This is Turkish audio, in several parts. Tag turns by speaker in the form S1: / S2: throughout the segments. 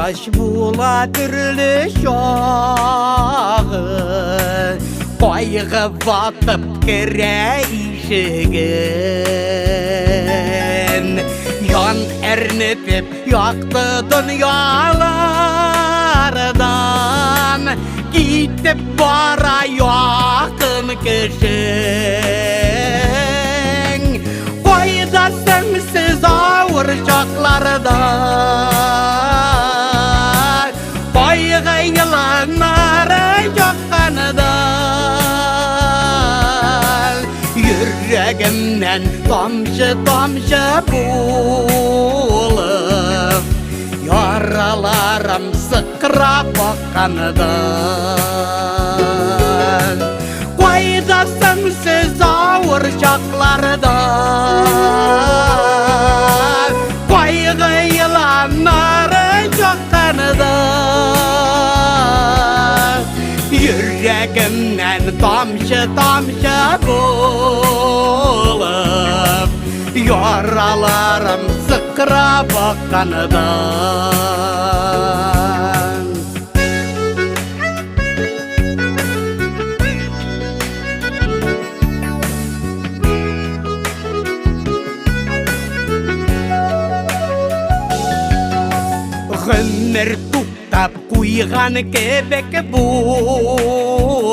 S1: Yaş bula türlü şağı Koyğu batıp kire işigin Yan ernitip yaktı dünyalardan Gitip bara yakın kişin Koydasın siz avurcaklardan Koyğu yılanları yakkanıdan Yüreğimden tamşı tamşı bulup Yaralarım sıkıra bakkanıdan Koydasın siz avurcaklardan Koyğu yılanları yakkanıdan Yüreğimden tamşı tamşı bulup Yaralarım sıkıra bakkanıdan Ömür tuttap kuyğan kebek bular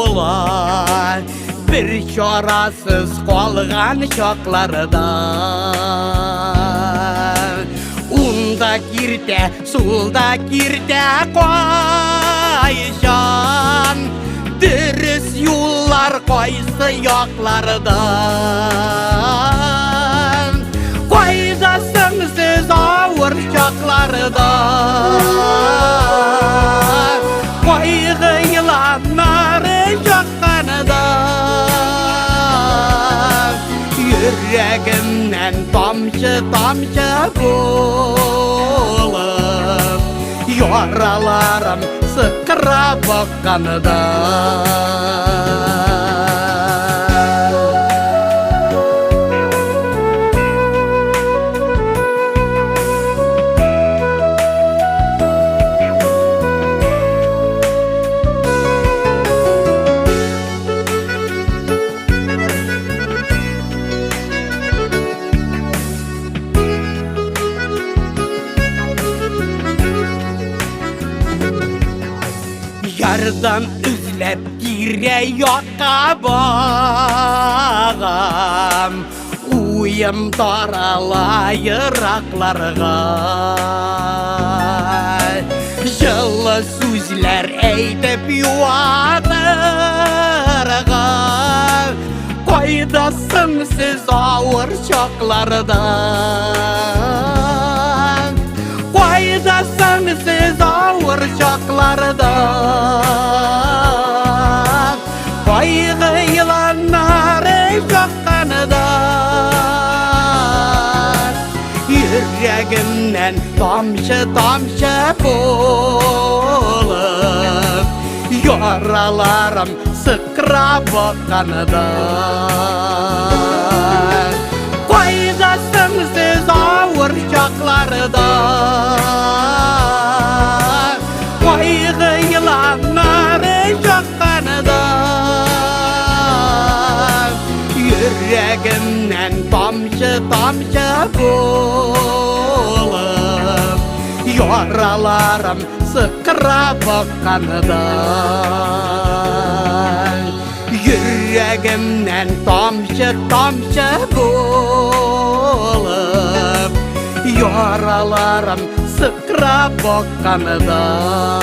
S1: Bir çarasız qalğan şaqlardan Unda girde, sulda girde koyşan Dürüs yollar koysa yoqlardan Koydasın siz avurcaklardan Koyğu yılanları yakkanıdan Yüreğimden tamşı tamşı bulup Yaralarım sıkıra bakkanıdan Yardan üzlep gire yoqa bağam Uyum daralayıraqlarga Жылы sözler eytip yuvatırga Koydasın siz ağır çoklardan Koydasın siz ağır çoklardan Koyğu yılanları yakkanıdan Yüreğimden tamşı tamşı bulup Yaralarım sıkıra bakkanıdan Koydasın siz avurcaklardan Koyğu yılanları yakkanıdan Yüreğimden tamşı tamşı bulup Yaralarım sıkıra bakkanıdan Yüreğimden tamşı tamşı bulup Yaralarım sıkıra bakkanıdan